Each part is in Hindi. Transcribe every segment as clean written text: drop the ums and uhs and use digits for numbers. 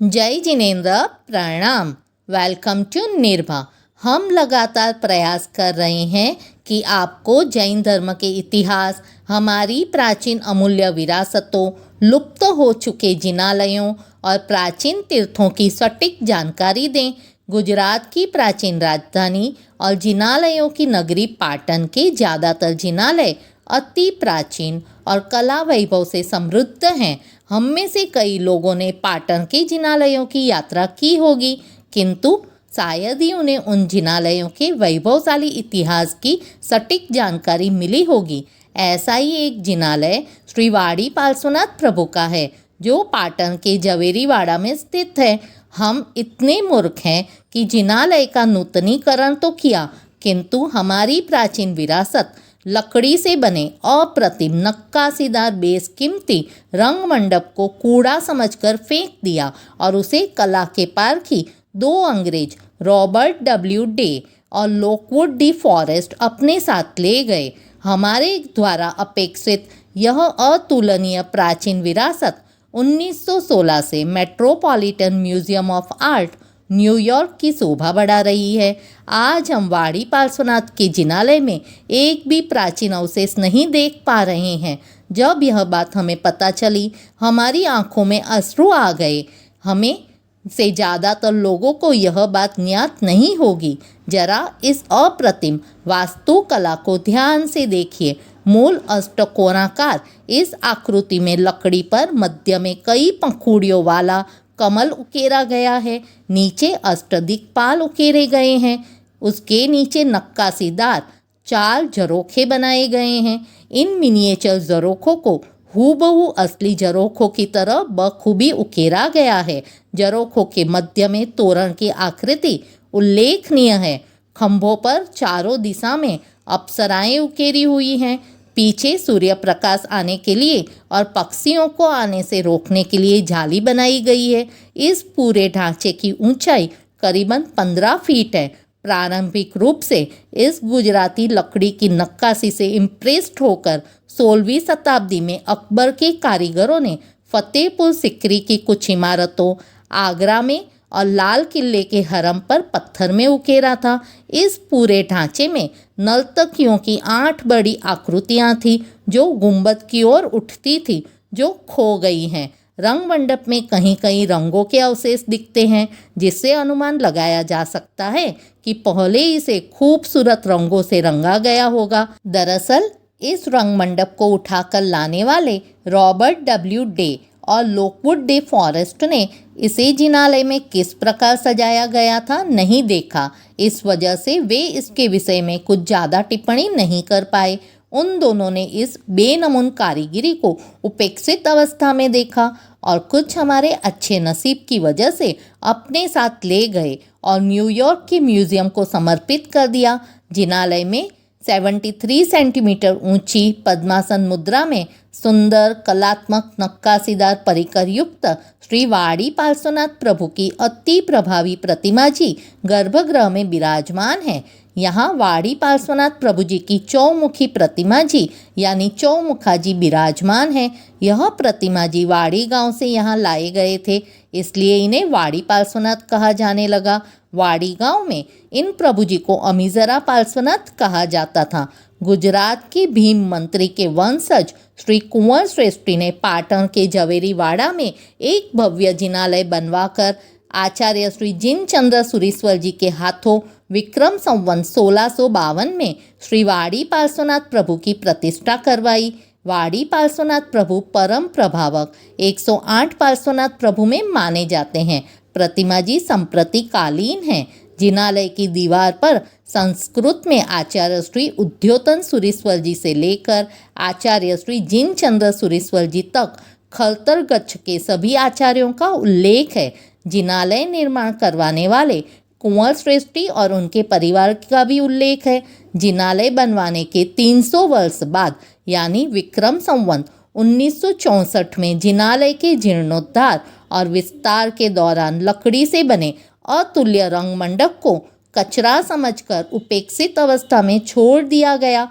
जय जिनेन्द्र, प्रणाम। Welcome to Nirbha. हम लगातार प्रयास कर रहे हैं कि आपको जैन धर्म के इतिहास, हमारी प्राचीन अमूल्य विरासतों, लुप्त हो चुके जिनालयों और प्राचीन तीर्थों की सटीक जानकारी दें। गुजरात की प्राचीन राजधानी और जिनालयों की नगरी पाटन के ज़्यादातर जिनालय अति प्राचीन और कला वैभव से समृद्ध हैं। हम में से कई लोगों ने पाटन के जिनालयों की यात्रा की होगी, किंतु शायद ही उन्हें उन जिनालयों के वैभवशाली इतिहास की सटीक जानकारी मिली होगी। ऐसा ही एक जिनालय श्री वाड़ी पार्श्वनाथ प्रभु का है, जो पाटन के जवेरीवाड़ा में स्थित है। हम इतने मूर्ख हैं कि जिनालय का नूतनीकरण तो किया, किंतु हमारी प्राचीन विरासत, लकड़ी से बने अप्रतिम नक्काशीदार बेशकीमती रंग मंडप को कूड़ा समझकर फेंक दिया और उसे कला के पारखी दो अंग्रेज रॉबर्ट डब्ल्यू डे और लॉकवुड डी फॉरेस्ट अपने साथ ले गए। हमारे द्वारा अपेक्षित यह अतुलनीय प्राचीन विरासत 1916 से metropolitan museum of art, New York की शोभा बढ़ा रही है। आज हम वाड़ी पार्श्वनाथ के जिनालय में एक भी प्राचीन अवशेष नहीं देख पा रहे हैं। जब यह बात हमें पता चली, हमारी आंखों में अश्रु आ गए। हमें से ज़्यादातर लोगों को यह बात ज्ञात नहीं होगी। जरा इस अप्रतिम वास्तुकला को ध्यान से देखिए। मूल अष्टकोणाकार इस आकृति में लकड़ी पर मध्य में कई पंखुड़ियों वाला कमल उकेरा गया है। नीचे अष्टदिक्पाल उकेरे गए हैं। उसके नीचे नक्काशीदार 4 झरोखे बनाए गए हैं। इन मिनिएचर झरोखों को हूबहू असली झरोखों की तरह बखूबी उकेरा गया है। झरोखों के मध्य में तोरण की आकृति उल्लेखनीय है। खंभों पर चारों दिशा में अप्सराएं उकेरी हुई हैं। पीछे सूर्य प्रकाश आने के लिए और पक्षियों को आने से रोकने के लिए जाली बनाई गई है। इस पूरे ढांचे की ऊंचाई करीबन 15 फीट है। प्रारंभिक रूप से इस गुजराती लकड़ी की नक्काशी से इम्प्रेस्ड होकर 16वीं शताब्दी में अकबर के कारीगरों ने फतेहपुर सिकरी की कुछ इमारतों, आगरा में और लाल किले के हरम पर पत्थर में उकेरा था। इस पूरे ढांचे में नर्तकियों की 8 बड़ी आकृतियां थीं, जो गुंबद की ओर उठती थी, जो खो गई हैं। रंग मंडप में कहीं कहीं रंगों के अवशेष दिखते हैं, जिससे अनुमान लगाया जा सकता है कि पहले इसे खूबसूरत रंगों से रंगा गया होगा। दरअसल इस रंग मंडप को उठाकर लाने वाले रॉबर्ट डब्ल्यू डे और लॉकवुड डे फॉरेस्ट ने इसे जिनालय में किस प्रकार सजाया गया था नहीं देखा। इस वजह से वे इसके विषय में कुछ ज़्यादा टिप्पणी नहीं कर पाए। उन दोनों ने इस बेनमून कारीगिरी को उपेक्षित अवस्था में देखा और कुछ हमारे अच्छे नसीब की वजह से अपने साथ ले गए और न्यूयॉर्क के म्यूजियम को समर्पित कर दिया। जिनालय में 73 सेंटीमीटर ऊंची पद्मासन मुद्रा में सुंदर कलात्मक नक्काशीदार परिकर युक्त श्री वाड़ी पार्श्वनाथ प्रभु की अति प्रभावी प्रतिमा जी गर्भगृह में विराजमान है। यहाँ वाड़ी पार्श्वनाथ प्रभु जी की चौमुखी प्रतिमा जी यानी चौमुखा जी विराजमान है। यह प्रतिमा जी वाड़ी गांव से यहाँ लाए गए थे, इसलिए इन्हें वाड़ी पार्श्वनाथ कहा जाने लगा। वाड़ी गांव में इन प्रभु जी को अमीजरा पार्श्वनाथ कहा जाता था। गुजरात के भीम मंत्री के वंशज श्री कुंवर श्रेष्ठी ने पाटन के जवेरीवाड़ा में एक भव्य जिनालय बनवाकर आचार्य श्री जिनचंद्र सुरीश्वर जी के हाथों विक्रम संवत 1652 में श्री वाड़ी पार्श्वनाथ प्रभु की प्रतिष्ठा करवाई। वाड़ी पार्श्वनाथ प्रभु परम प्रभावक 108 पार्श्वनाथ प्रभु में माने जाते हैं। प्रतिमा जी संप्रति कालीन हैं। जिनालय की दीवार पर संस्कृत में आचार्य श्री उद्योतन सुरीश्वर जी से लेकर आचार्य श्री जिनचंद्र सुरीश्वर जी तक खलतर गच्छ के सभी आचार्यों का उल्लेख है। जिनालय निर्माण करवाने वाले कुंवर श्रेष्ठी और उनके परिवार का भी उल्लेख है। जिनालय बनवाने के 300 वर्ष बाद यानी विक्रम संवत 1964 में जिनालय के जीर्णोद्धार और विस्तार के दौरान लकड़ी से बने अतुल्य रंग मंडप को कचरा समझकर उपेक्षित अवस्था में छोड़ दिया गया।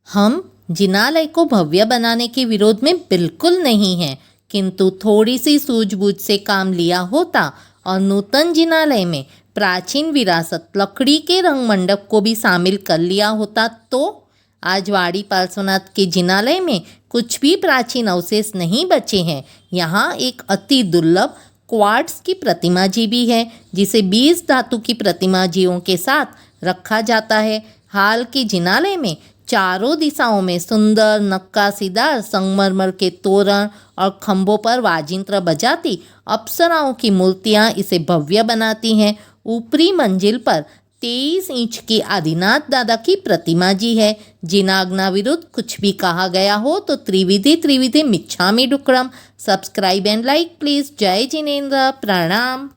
हम जिनालय को भव्य बनाने के विरोध में बिल्कुल नहीं हैं, किंतु थोड़ी सी सूझबूझ से काम लिया होता और नूतन जिनालय में प्राचीन विरासत लकड़ी के रंग मंडप को भी शामिल कर लिया होता तो आज वाड़ी पार्श्वनाथ के जिनालय में कुछ भी प्राचीन अवशेष नहीं बचे हैं। यहाँ एक अति दुर्लभ क्वार्ट्स की प्रतिमा जी भी है जिसे 20 धातु की प्रतिमा जीवों के साथ रखा जाता है। हाल के जिनालय में चारों दिशाओं में सुंदर नक्काशीदार संगमरमर के तोरण और खंभों पर वाजिंत्र बजाती अप्सराओं की मूर्तियां इसे भव्य बनाती हैं। ऊपरी मंजिल पर 23 इंच की आदिनाथ दादा की प्रतिमा जी है। जिनाज्ञा विरुद्ध कुछ भी कहा गया हो तो त्रिविधि मिच्छामि डुक्कड़म। Subscribe and like please. जय जिनेन्द्र। प्रणाम।